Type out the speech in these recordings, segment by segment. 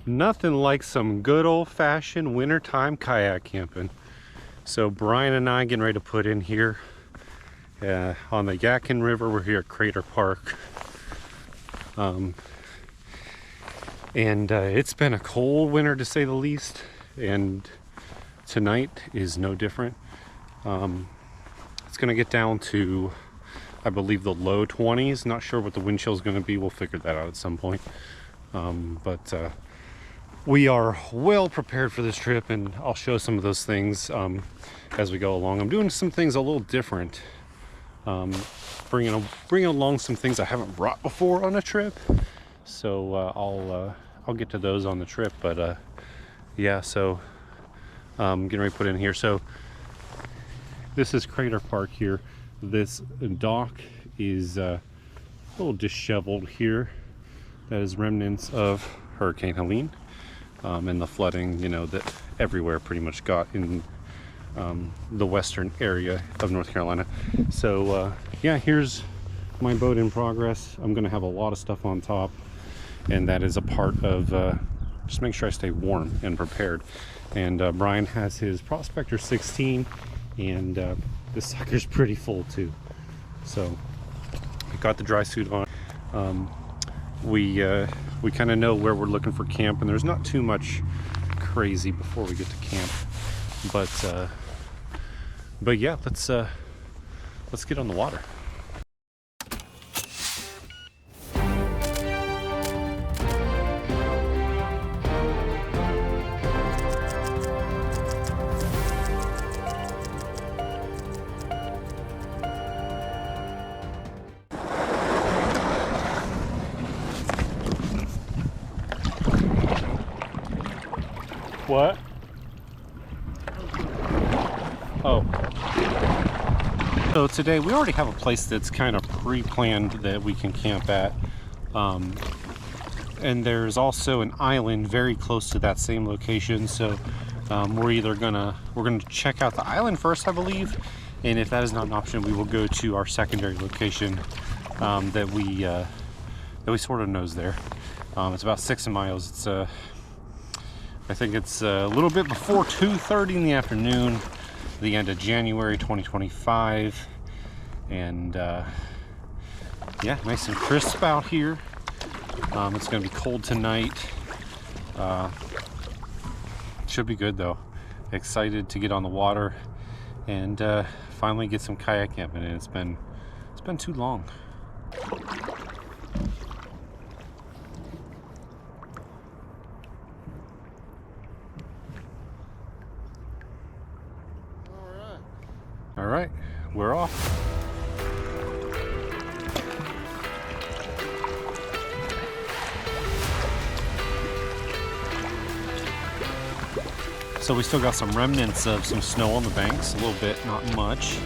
Nothing like some good old-fashioned wintertime kayak camping. So Brian and I getting ready to put in here on the Yadkin River. We're here at Crater Park. It's been a cold winter to say the least, and tonight is no different. It's gonna get down to, I believe, the low 20s. Not sure what the wind chill is gonna be. We'll figure that out at some point. We are well prepared for this trip, and I'll show some of those things as we go along. I'm doing some things a little different, bringing along some things I haven't brought before on a trip. So I'll get to those on the trip. But yeah, so getting ready to put in here. So this is Crater Park here. This dock is a little disheveled here. That is remnants of Hurricane Helene. And the flooding, that everywhere pretty much got in the western area of North Carolina. So yeah, here's my boat in progress. I'm gonna have a lot of stuff on top, and that is a part of just make sure I stay warm and prepared. And Brian has his Prospector 16, and this sucker's pretty full too. So I got the dry suit on. We kind of know where we're looking for camp, and there's not too much crazy before we get to camp. But yeah, let's get on the water. What? Oh. So today we already have a place that's kind of pre-planned that we can camp at. And there's also an island very close to that same location. So we're gonna check out the island first, I believe. And if that is not an option, we will go to our secondary location that we sort of knows there. It's about 6 miles. It's I think it's a little bit before 2:30 in the afternoon, the end of January 2025, and yeah, nice and crisp out here. It's gonna be cold tonight. Should be good though. Excited to get on the water and finally get some kayak camping in. It's been too long. All right, we're off. So we still got some remnants of some snow on the banks, a little bit, not much.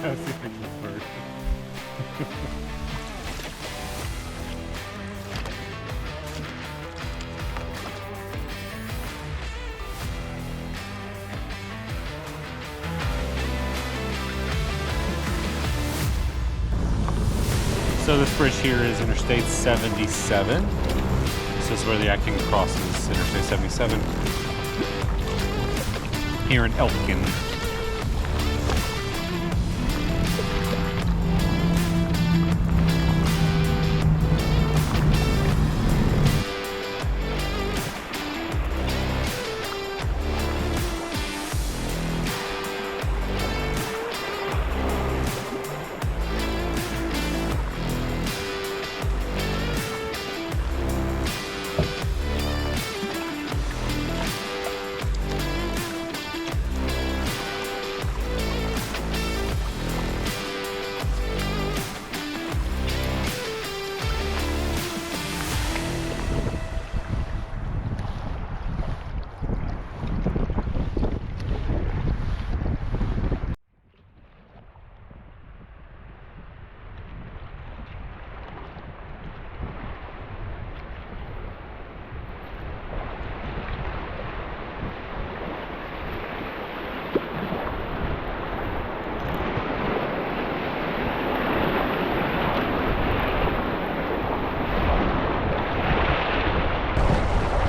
That's the biggest bird. So this bridge here is Interstate 77. This is where the Yadkin crosses Interstate 77 here in Elkin.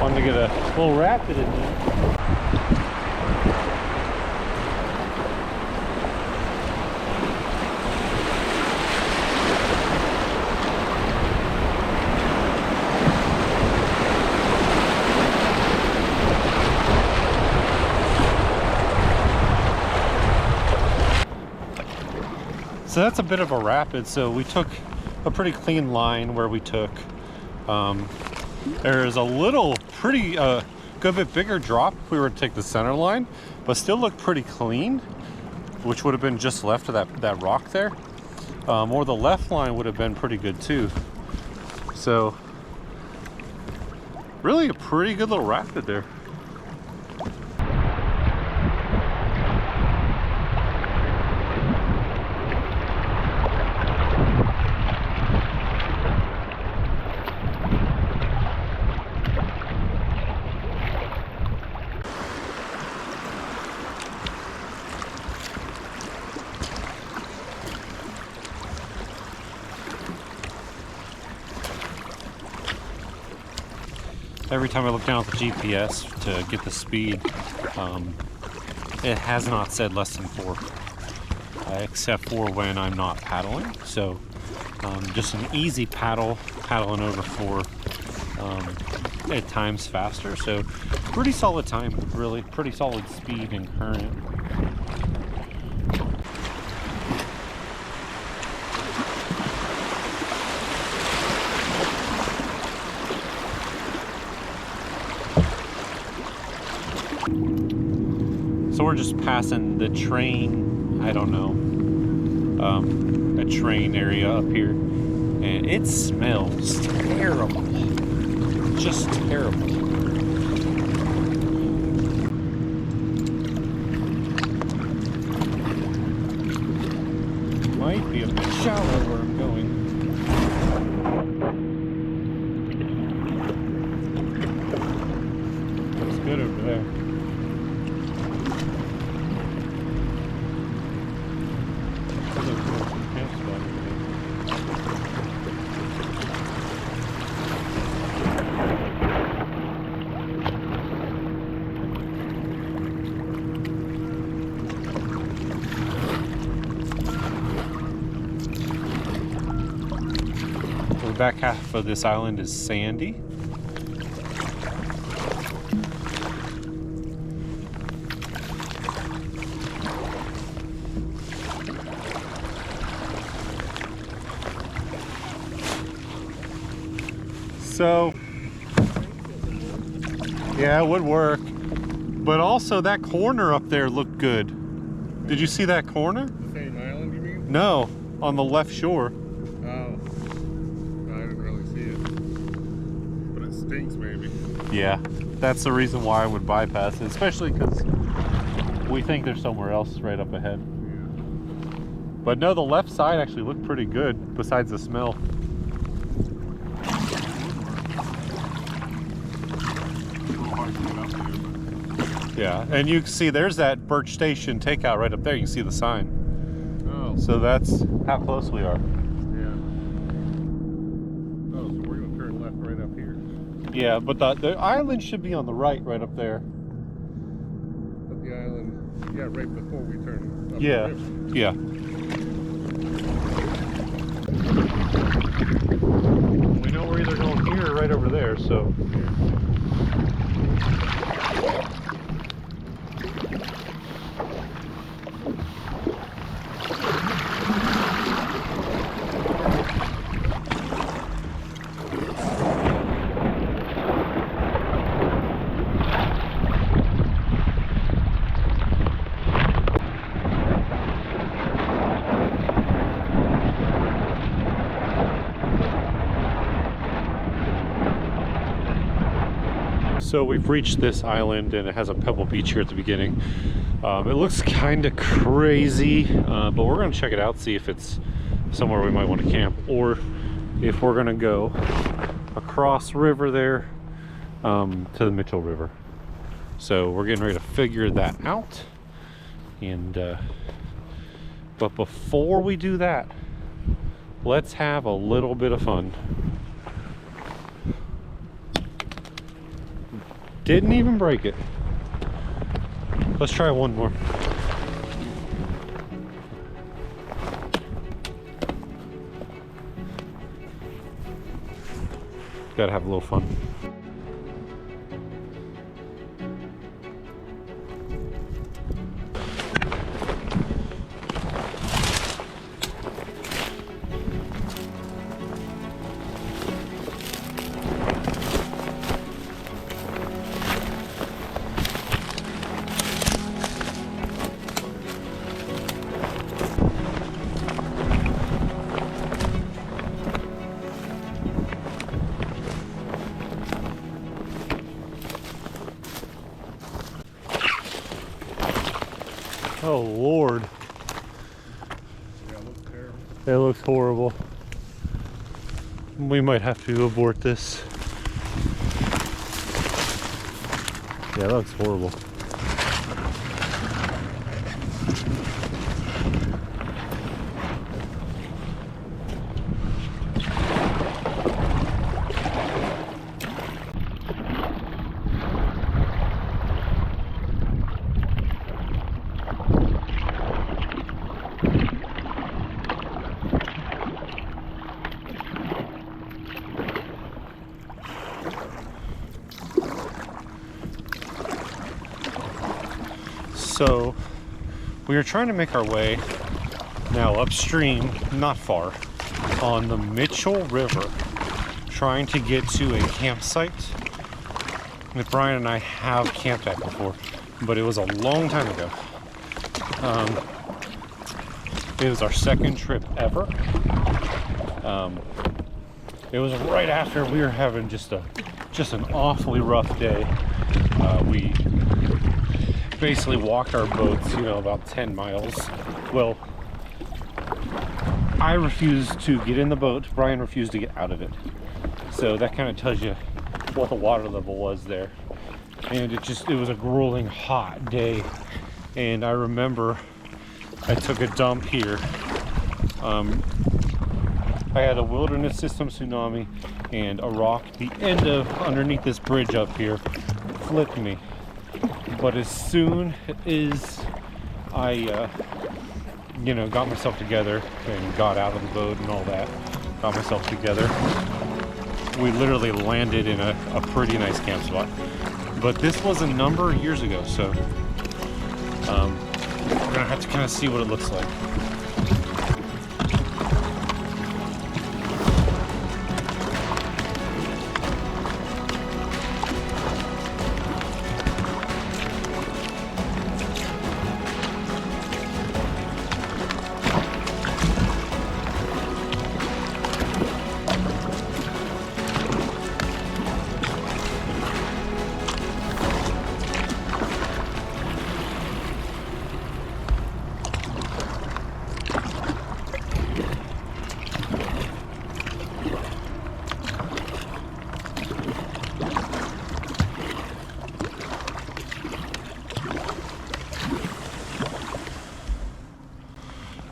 Wanted to get a little rapid in there. So that's a bit of a rapid. So we took a pretty clean line where we took. There's a little pretty good bit bigger drop if we were to take the center line, but still look pretty clean, which would have been just left of that rock there. Or the left line would have been pretty good too. So really a pretty good little rapid there. Every time I look down at the GPS to get the speed, it has not said less than 4, except for when I'm not paddling. So just an easy paddling over 4 at times faster. So pretty solid time, really pretty solid speed and current. So we're just passing the train, I don't know, a train area up here, and it smells terrible, just terrible. Might be a bit shallow where I'm going. Looks good over there. The back half of this island is sandy. So, yeah, it would work. But also that corner up there looked good. Did you see that corner? The same island, you mean? No, on the left shore. Oh. I didn't really see it. But it stinks, maybe. Yeah, that's the reason why I would bypass it, especially because we think there's somewhere else right up ahead. Yeah. But no, the left side actually looked pretty good, besides the smell. Yeah, and you can see there's that Birch Station takeout right up there. You can see the sign. Oh. So that's how close we are. Yeah. Oh, so we're going to turn left right up here. Yeah, but the island should be on the right up there. But the island, yeah, right before we turn up Yeah, the river. yeah. We know we're either going here or right over there, so. So we've reached this island and it has a pebble beach here at the beginning. It looks kind of crazy, but we're going to check it out, see if it's somewhere we might want to camp, or if we're going to go across river there to the Mitchell River. So we're getting ready to figure that out. And but before we do that, let's have a little bit of fun. Didn't even break it. Let's try one more. Gotta have a little fun. Oh Lord. Yeah, it looks terrible. It looks horrible. We might have to abort this. Yeah, that looks horrible. So we are trying to make our way now upstream, not far, on the Mitchell River, trying to get to a campsite that Brian and I have camped at before, but it was a long time ago. It was our second trip ever. It was right after we were having just an awfully rough day. We basically walked our boats, about 10 miles. Well, I refused to get in the boat. Brian refused to get out of it. So that kind of tells you what the water level was there. And it was a grueling hot day. And I remember I took a dump here. I had a wilderness system tsunami, and a rock at the end of underneath this bridge up here flipped me. But as soon as I got myself together and got out of the boat and all that, got myself together, we literally landed in a pretty nice camp spot. But this was a number of years ago, so we're gonna have to kind of see what it looks like.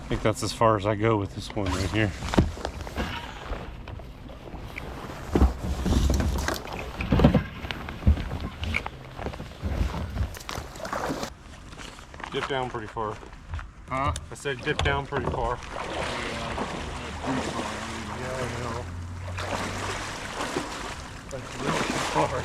I think that's as far as I go with this one right here. Dip down pretty far. Huh? I said dip down pretty far. Yeah, I know. That's really far.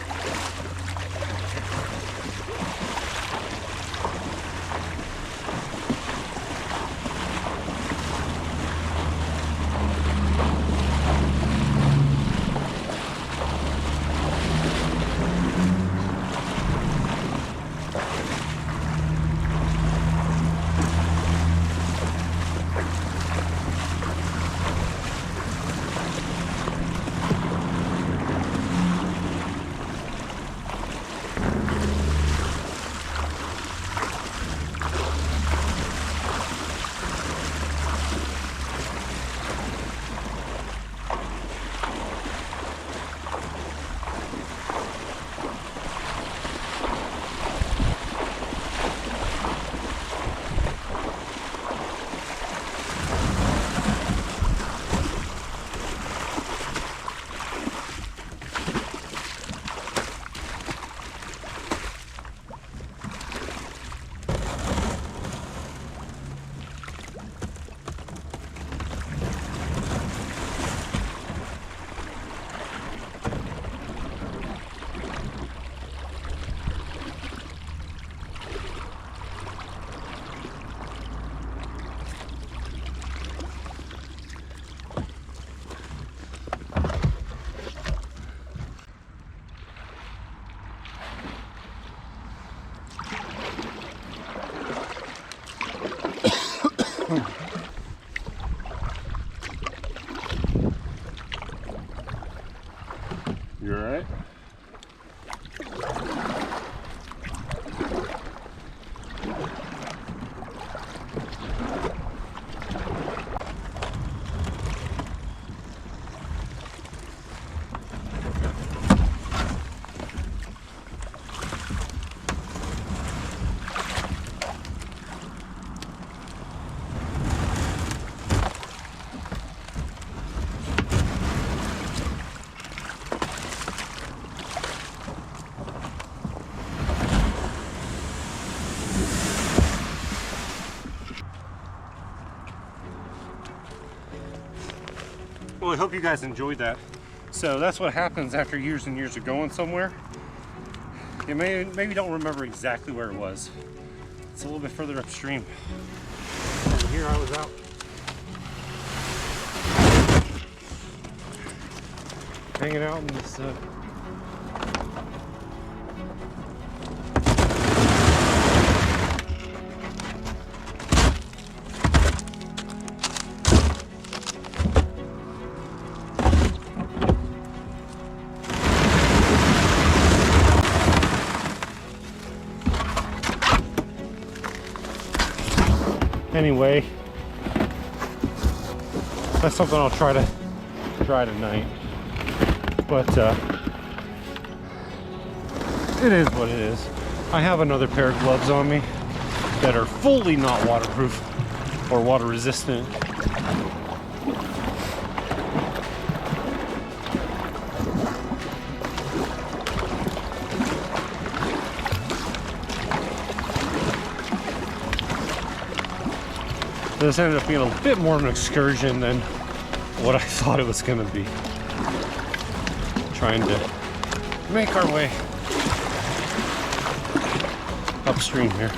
You alright? Well, I hope you guys enjoyed that. So that's what happens after years and years of going somewhere. You maybe don't remember exactly where it was. It's a little bit further upstream. And here I was out. Hanging out in this anyway, that's something I'll try tonight. But it is what it is. I have another pair of gloves on me that are fully not waterproof or water resistant. This ended up being a bit more of an excursion than what I thought it was going to be. Trying to make our way upstream here.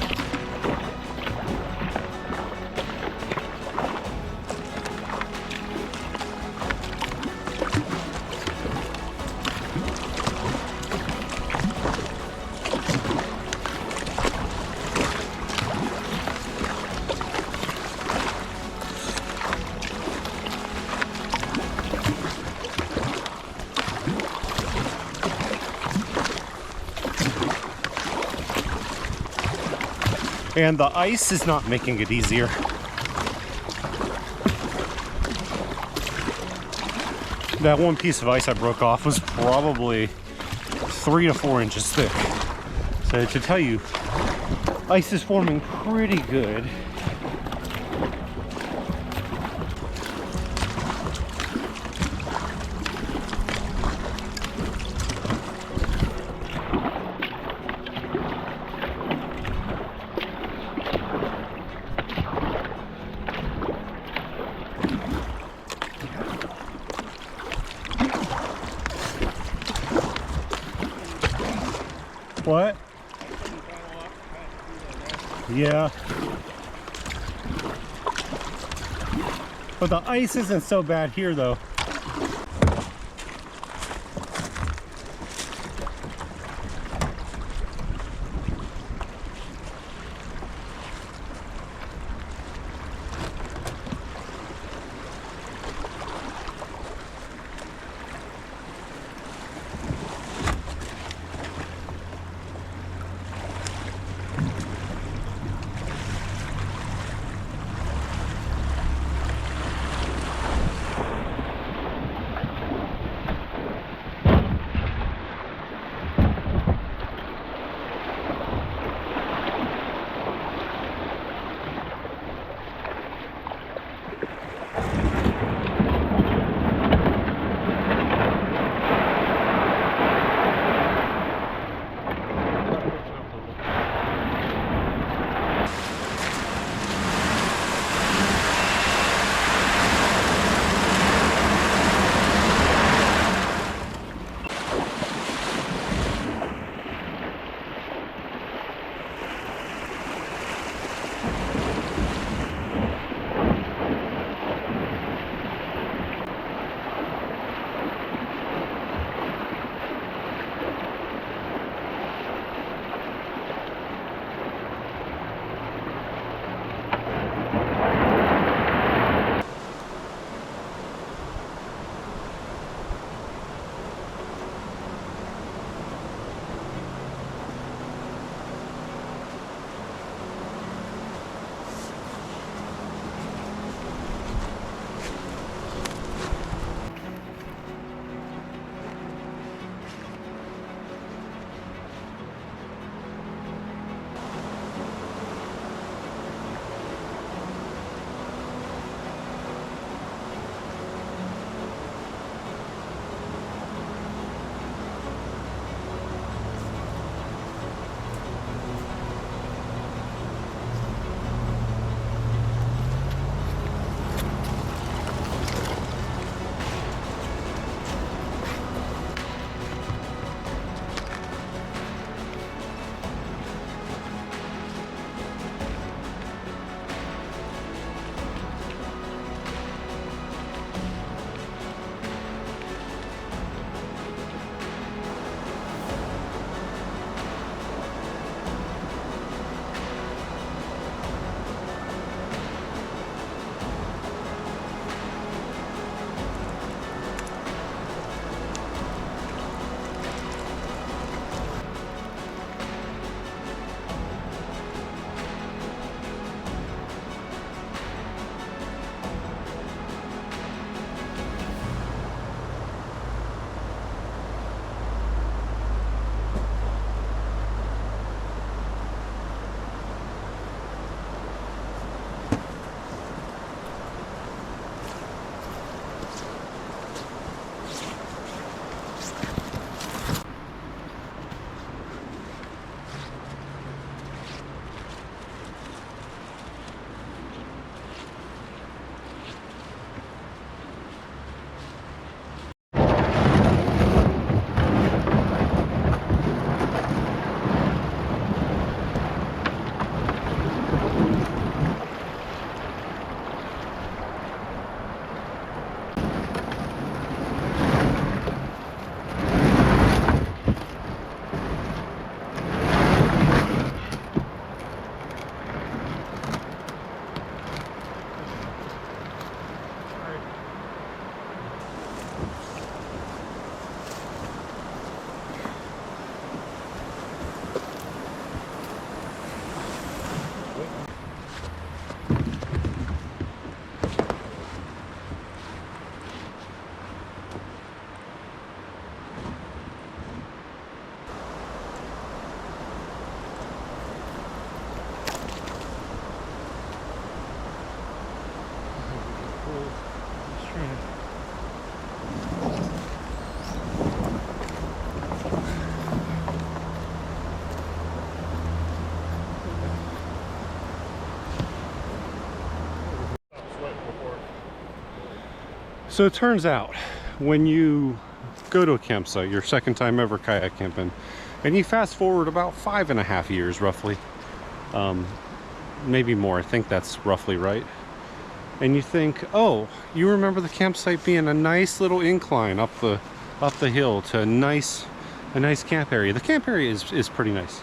And the ice is not making it easier. That one piece of ice I broke off was probably 3 to 4 inches thick. So to tell you, ice is forming pretty good. What? Yeah. But the ice isn't so bad here though. So it turns out when you go to a campsite, your second time ever kayak camping, and you fast forward about 5.5 years roughly, maybe more, I think that's roughly right, and you think, oh, you remember the campsite being a nice little incline up the hill to a nice camp area. The camp area is pretty nice,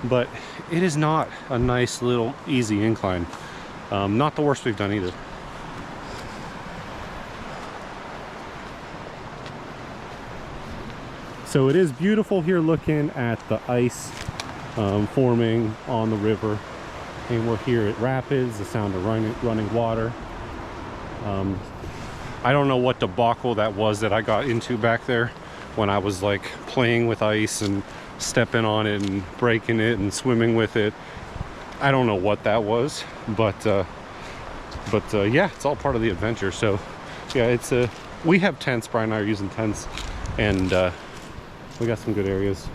but it is not a nice little easy incline. Not the worst we've done either. So it is beautiful here looking at the ice forming on the river, and we're here at rapids, the sound of running water. I don't know what debacle that was that I got into back there when I was like playing with ice and stepping on it and breaking it and swimming with it. I don't know what that was, but yeah, it's all part of the adventure. So yeah, we have tents. Brian and I are using tents, and we got some good areas.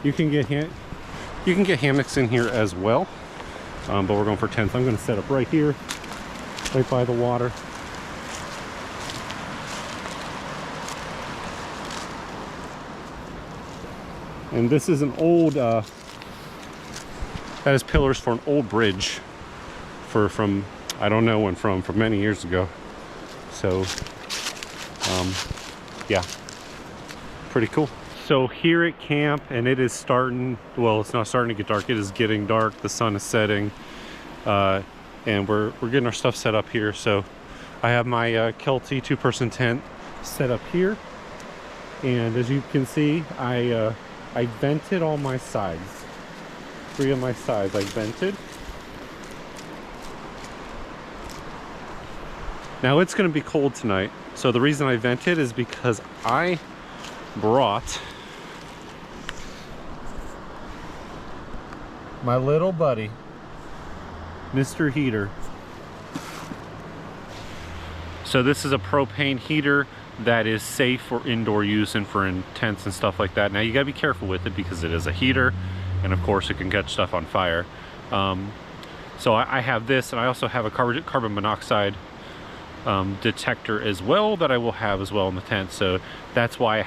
You can get hammocks in here as well, but we're going for tents. I'm going to set up right here, right by the water. And this is an old, that is pillars for an old bridge from I don't know when, from many years ago. So, yeah, pretty cool. So here at camp, and it is starting, well, it's not starting to get dark, it is getting dark, the sun is setting, and we're getting our stuff set up here. So I have my Kelty 2-person tent set up here, and as you can see, I vented all my sides. 3 of my sides I vented. Now it's going to be cold tonight, so the reason I vented is because I brought my little buddy, Mr. Heater. So this is a propane heater that is safe for indoor use and for in tents and stuff like that. Now you gotta be careful with it because it is a heater, and of course it can catch stuff on fire. So I have this, and I also have a carbon monoxide detector as well that I will have as well in the tent. So that's why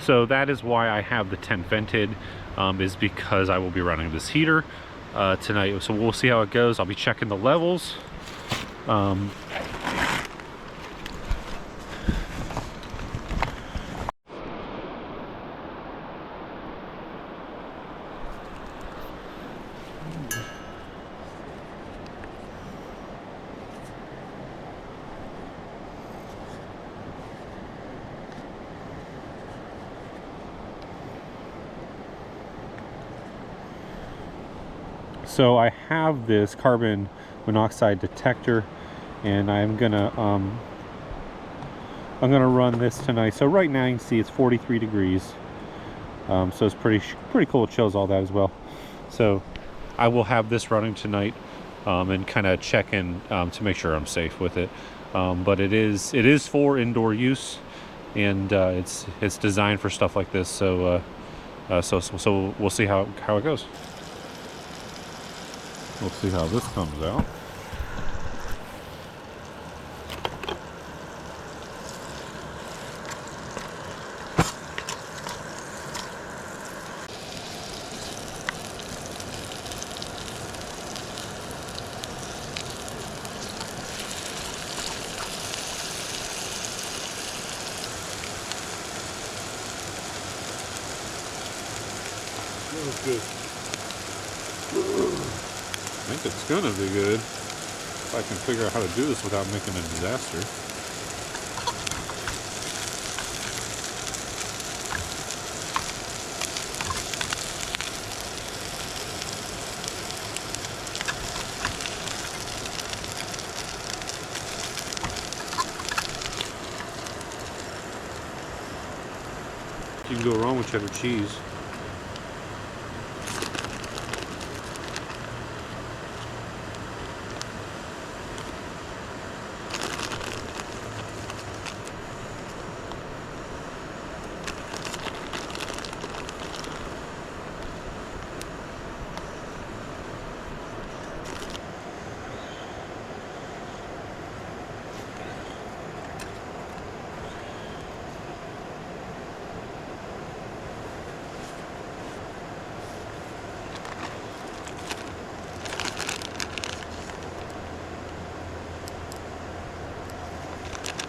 that is why I have the tent vented, is because I will be running this heater tonight. So we'll see how it goes. I'll be checking the levels. So I have this carbon monoxide detector, and I'm gonna run this tonight. So right now you can see it's 43 degrees. So it's pretty cool. It shows all that as well. So I will have this running tonight, and kind of check in to make sure I'm safe with it. But it is for indoor use, and it's designed for stuff like this. So so we'll see how it goes. We'll see how this comes out. Good. I think it's gonna be good if I can figure out how to do this without making a disaster. You can go wrong with cheddar cheese.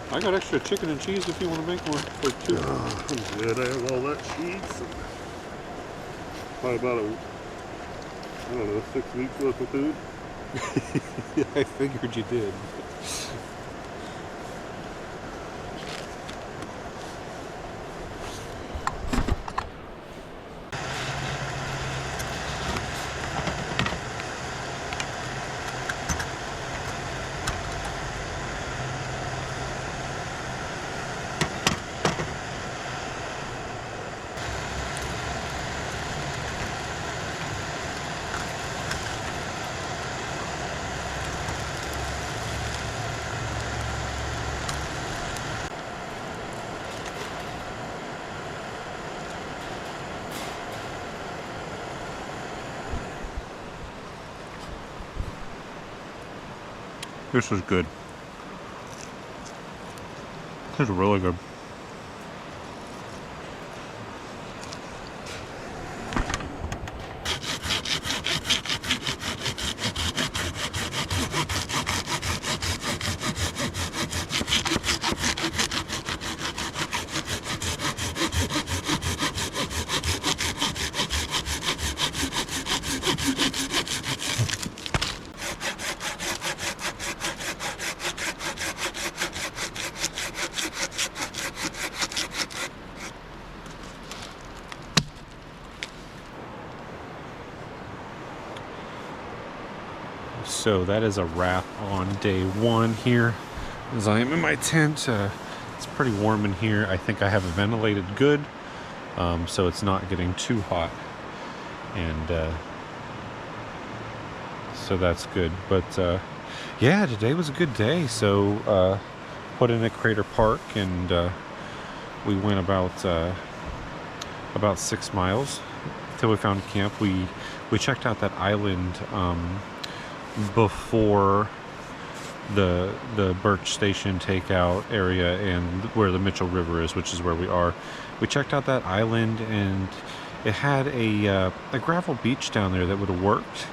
I got extra chicken and cheese if you want to make one for 2. I'm good. I have all that cheese. Probably about I don't know, 6 weeks worth of food. Yeah, I figured you did. This is good. This is really good. So that is a wrap on day 1 here, as I am in my tent. It's pretty warm in here. I think I have it ventilated good, so it's not getting too hot, and so that's good. But yeah, today was a good day. So put in at Crater Park, and we went about 6 miles till we found camp. We checked out that island before the Birch Station takeout area and where the Mitchell River is, which is where we are. We checked out that island, and it had a gravel beach down there that would have worked.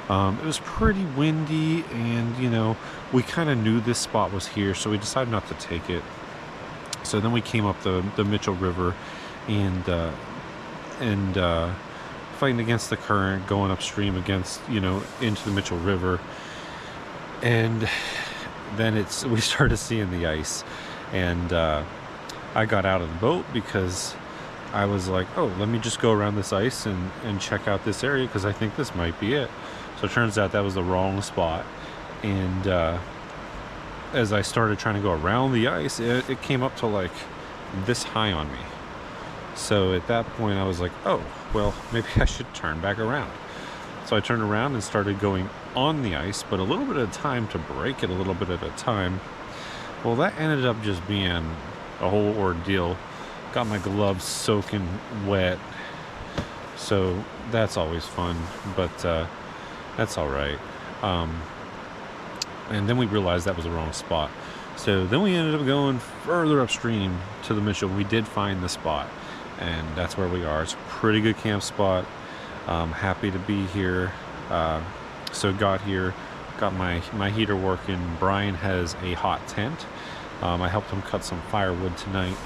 It was pretty windy, and you know, we kind of knew this spot was here, so we decided not to take it. So then we came up the Mitchell River, and fighting against the current, going upstream against, you know, into the Mitchell River, and then we started seeing the ice, and I got out of the boat because I was like, oh, let me just go around this ice and check out this area, because I think this might be it. So it turns out that was the wrong spot, and as I started trying to go around the ice, it came up to like this high on me. So at that point I was like, oh, well, maybe I should turn back around. So I turned around and started going on the ice, but a little bit at a time, to break it a little bit at a time. Well, that ended up just being a whole ordeal. Got my gloves soaking wet. So that's always fun, but that's all right. And then we realized that was the wrong spot. So then we ended up going further upstream to the Mitchell. We did find the spot, and that's where we are. It's a pretty good camp spot. Happy to be here. So got here, got my heater working. Brian has a hot tent. I helped him cut some firewood tonight,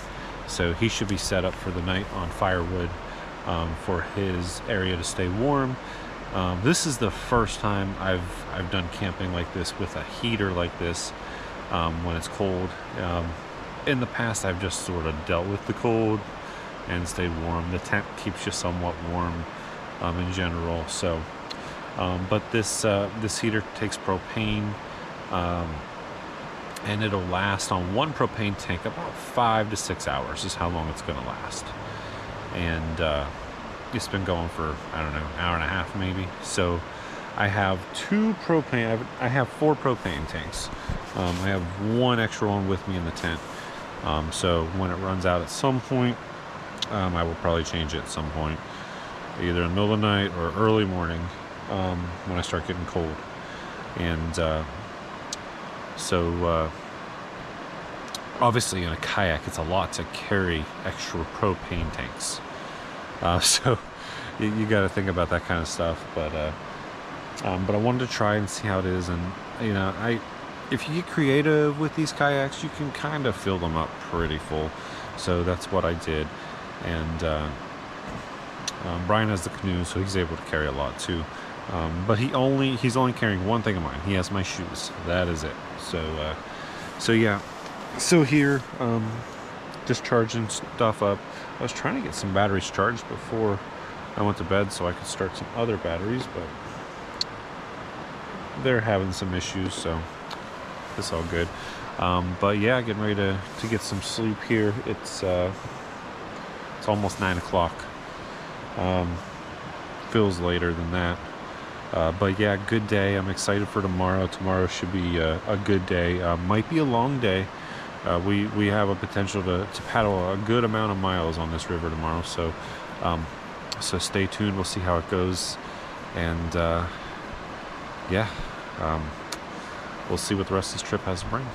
so he should be set up for the night on firewood for his area to stay warm. This is the first time I've done camping like this with a heater like this when it's cold. In the past, I've just sort of dealt with the cold and stayed warm. The tent keeps you somewhat warm in general. So, but this heater takes propane, and it'll last on one propane tank about 5 to 6 hours is how long it's going to last. And it's been going for, I don't know, an hour and a half maybe. So I have 4 propane tanks. I have one extra one with me in the tent. So when it runs out at some point, I will probably change it at some point, either in the middle of the night or early morning, when I start getting cold. And so obviously in a kayak, it's a lot to carry extra propane tanks. So you got to think about that kind of stuff. But I wanted to try and see how it is. And you know, if you get creative with these kayaks, you can kind of fill them up pretty full. So that's what I did. And Brian has the canoe, so he's able to carry a lot too. But he's only carrying one thing of mine. He has my shoes. That is it. So yeah. So here, just charging stuff up. I was trying to get some batteries charged before I went to bed so I could start some other batteries, but they're having some issues, so it's all good. But yeah, getting ready to get some sleep here. It's almost 9 o'clock. Feels later than that. But yeah, good day. I'm excited for tomorrow. Tomorrow should be a good day. Might be a long day. We have a potential to paddle a good amount of miles on this river tomorrow. So stay tuned. We'll see how it goes. And yeah, we'll see what the rest of this trip has to bring.